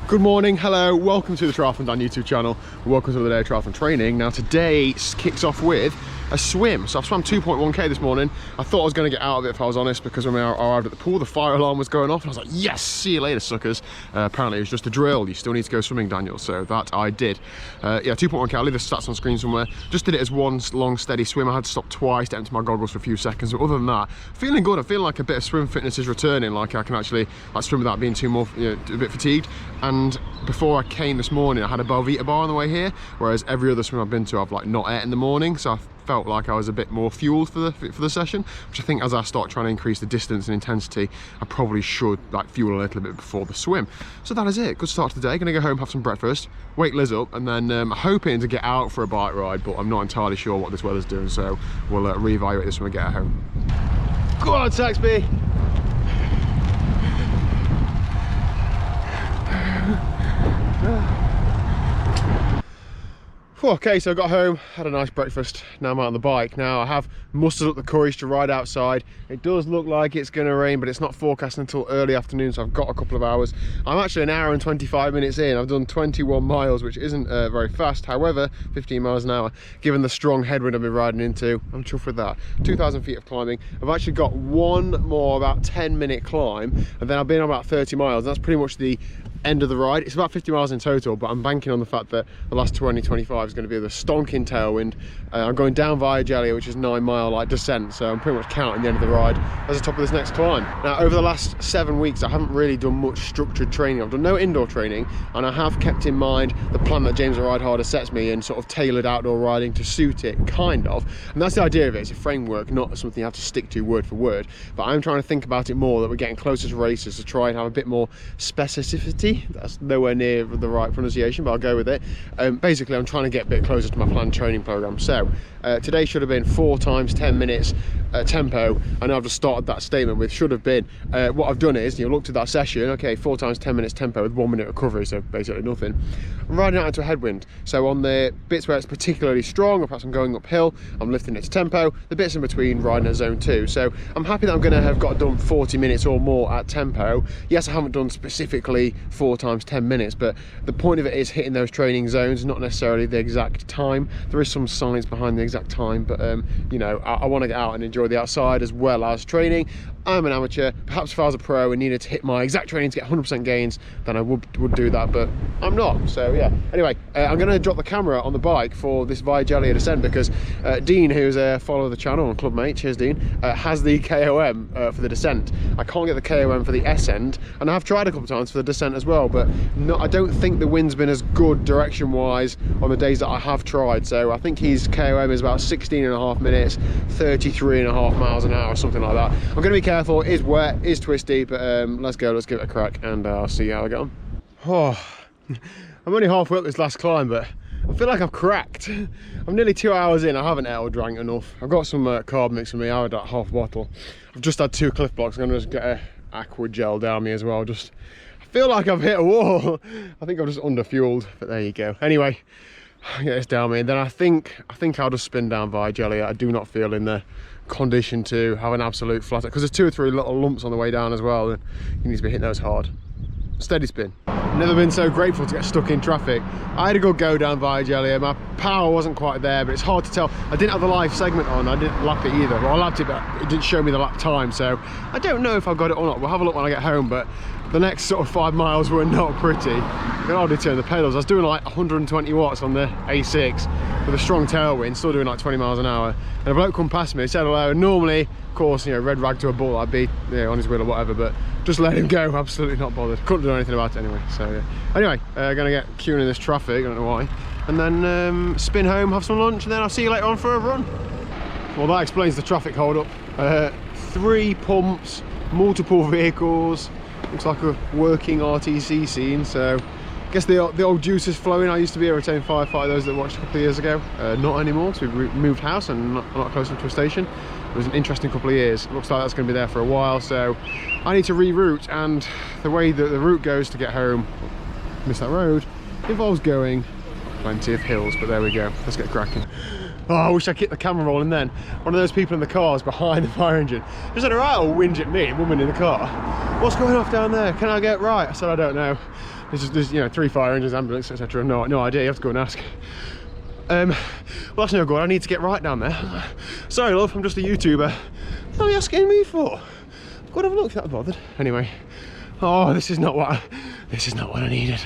Good morning, hello, welcome to the TriathlonDan YouTube channel. Welcome to the day of triathlon training. Now today kicks off with a swim. So I've swam 2.1k this morning. I thought I was going to get out of it if I was honest, because when I arrived at the pool, the fire alarm was going off and I was like, yes, see you later, suckers. Apparently it was just a drill. You still need to go swimming, Daniel. So that I did. Yeah, 2.1k, I'll leave the stats on screen somewhere. Just did it as one long steady swim. I had to stop twice to empty my goggles for a few seconds. But other than that, feeling good. I feel like a bit of swim fitness is returning. Like I can actually swim without being too more, a bit fatigued. And before I came this morning, I had a Belvita bar on the way here, whereas every other swim I've been to, I've like not ate in the morning. So I felt like I was a bit more fueled for the session, which I think as I start trying to increase the distance and intensity, I probably should like fuel a little bit before the swim. So that is it. Good start to the day. Gonna go home, have some breakfast, wake Liz up, and then hoping to get out for a bike ride, but I'm not entirely sure what this weather's doing, so we'll reevaluate this when we get home. Go on, Saxby. Okay, so I got home, had a nice breakfast, now I'm out on the bike. Now I have mustered up the courage to ride outside. It does look like it's going to rain, but it's not forecast until early afternoon, so I've got a couple of hours. I'm actually an hour and 25 minutes in. I've done 21 miles, which isn't very fast. However, 15 miles an hour, given the strong headwind I've been riding into, I'm chuffed with that. 2,000 feet of climbing. I've actually got one more about 10-minute climb, and then I've been on about 30 miles. That's pretty much the end of the ride. It's about 50 miles in total, but I'm banking on the fact that the last 20-25 is going to be the stonking tailwind. I'm going down via Jellia, which is 9-mile like descent, so I'm pretty much counting the end of the ride as the top of this next climb. Now over the last 7 weeks I haven't really done much structured training. I've done no indoor training, and I have kept in mind the plan that James at RideHarder sets me and sort of tailored outdoor riding to suit it, kind of. And that's the idea of it. It's a framework, not something you have to stick to word for word, but I'm trying to think about it more, that we're getting closer to races, to try and have a bit more specificity. That's nowhere near the right pronunciation, but I'll go with it. Basically I'm trying to get a bit closer to my planned training program. So today should have been 4 times 10 minutes tempo. I know I've just started that statement with should have been. What I've done is, looked at that session, okay, 4 times 10 minutes tempo with 1 minute recovery, so basically nothing. I'm riding out into a headwind, so on the bits where it's particularly strong, or perhaps I'm going uphill, I'm lifting it to tempo. The bits in between, riding at zone 2. So I'm happy that I'm going to have got done 40 minutes or more at tempo. Yes, I haven't done specifically 4 times 10 minutes, but the point of it is hitting those training zones, not necessarily the exact time. There is some science behind the exact time, but I want to get out and enjoy the outside as well as training. I'm an amateur. Perhaps if I was a pro and needed to hit my exact training to get 100% gains, then I would do that, but I'm not. So yeah, anyway, I'm going to drop the camera on the bike for this Via Jellia descent, because Dean, who's a follower of the channel and club mate, cheers Dean, has the KOM for the descent. I can't get the KOM for the S end, and I have tried a couple of times for the descent as well, but I don't think the wind's been as good direction wise on the days that I have tried. So I think his KOM is about 16.5 minutes, 33.5 miles an hour, something like that. I'm going to be careful. It is wet, it is twisty, but let's go, let's give it a crack, and I'll see how I get on. Oh, I'm only halfway up this last climb, but I feel like I've cracked. I'm nearly 2 hours in. I haven't ate or drank enough. I've got some carb mix with me. I had that half bottle. I've just had 2 Cliff Blocks. I'm going to just get a aqua gel down me as well. I feel like I've hit a wall. I think I'm just under fueled, but there you go. Anyway, get this down me, and then I think I'll just spin down via Jellia. I do not feel in the condition to have an absolute flat, because there's 2 or 3 little lumps on the way down as well, and you need to be hitting those hard. Steady spin. Never been so grateful to get stuck in traffic. I had a good go down via Jellia. My power wasn't quite there, but it's hard to tell. I didn't have the live segment on. I didn't lap it either. Well, I lapped it, but it didn't show me the lap time, so I don't know if I've got it or not. We'll have a look when I get home, but the next sort of 5 miles were not pretty. I can hardly turn the pedals. I was doing like 120 watts on the A6 with a strong tailwind, still doing like 20 miles an hour. And a bloke come past me, said hello. Normally, of course, red rag to a bull, I'd be on his wheel or whatever, but just let him go, absolutely not bothered. Couldn't do anything about it anyway, so yeah. Anyway, gonna get queuing in this traffic, I don't know why. And then spin home, have some lunch, and then I'll see you later on for a run. Well, that explains the traffic hold up. 3 pumps, multiple vehicles. Looks like a working RTC scene, so I guess the old juice is flowing. I used to be a retained firefighter, those that watched a couple of years ago. Not anymore, so we've moved house and not close to a station. It was an interesting couple of years. It looks like that's going to be there for a while, so I need to reroute, and the way that the route goes to get home, miss that road, involves going plenty of hills, but there we go. Let's get cracking. Oh, I wish I kept the camera rolling then. One of those people in the cars behind the fire engine just had a right old whinge at me, woman in the car. What's going off down there? Can I get right? I said, I don't know. There's you know 3 fire engines, ambulance, etc. No idea. You have to go and ask. Well, that's no good. I need to get right down there. Sorry, love. I'm just a YouTuber. What are you asking me for? I've got to have a look if that bothered. Anyway. Oh, this is not what I needed.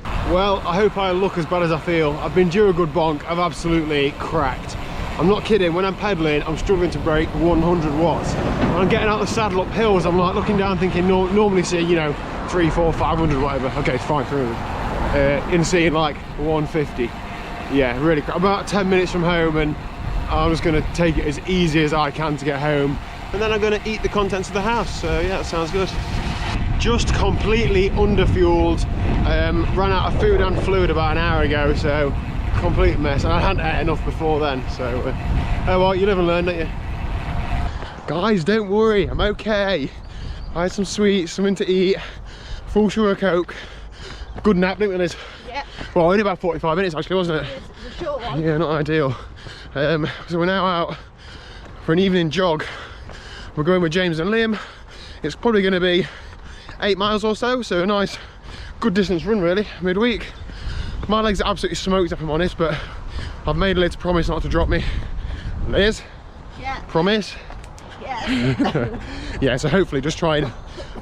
Well, I hope I look as bad as I feel. I've been due a good bonk. I've absolutely cracked. I'm not kidding. When I'm pedaling, I'm struggling to break 100 watts. When I'm getting out the saddle up hills, I'm like looking down thinking, normally see, you know, 300, 400, 500, whatever. Okay, it's fine, 300. In seeing like 150. Yeah, really crap. About 10 minutes from home, and I'm just going to take it as easy as I can to get home. And then I'm going to eat the contents of the house. So yeah, that sounds good. Just completely underfueled. Ran out of food and fluid about an hour ago, so complete mess. And I hadn't ate enough before then, so oh well, you live and learn, don't you? Guys, don't worry, I'm okay. I had some sweets, something to eat, full sugar Coke, good nap, didn't we, Liz? Yeah. Well, only about 45 minutes actually, wasn't it? It was a short one. Yeah, not ideal. So we're now out for an evening jog. We're going with James and Liam. It's probably going to be 8 miles or so, so a nice good distance run really, midweek. My legs are absolutely smoked if I'm honest, but I've made Liz promise not to drop me. Liz? Yeah. Promise? Yeah. Yeah, so hopefully just try and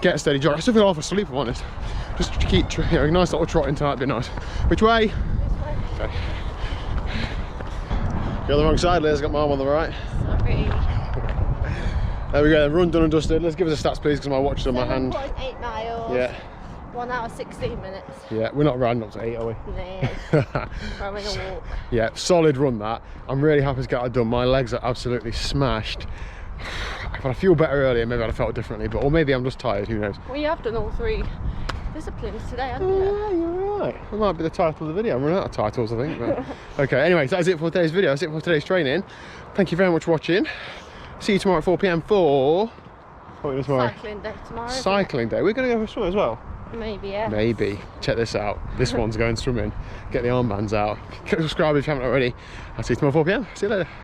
get a steady jog. I still feel half asleep if I'm honest. Just to keep, you know, a nice little trotting tonight would be nice. Which way? This way. Okay. You're on the wrong side, Liz, got my arm on the right. Sorry. There we go, then, run done and dusted. Let's give us a stats please, because my watch is on my hand. 7.8 miles. Yeah. 1 hour 16 minutes. Yeah, we're not riding up to 8, are we? No. We're having a walk. Yeah, solid run that. I'm really happy to get that done. My legs are absolutely smashed. If I'd feel better earlier, maybe I'd have felt differently, but or maybe I'm just tired, who knows? Well, you have done all 3 disciplines today, haven't you? Yeah, you're right. That might be the title of the video. I'm running out of titles, I think. But... Okay, anyway, so that's it for today's video. That's it for today's training. Thank you very much for watching. See you tomorrow at 4 PM for... What are we doing tomorrow? Cycling day tomorrow. Cycling day. We're going to go for a swim as well. Maybe, yeah. Maybe. Check this out. This one's going swimming. Get the armbands out. Subscribe if you haven't already. I'll see you tomorrow at 4 PM. See you later.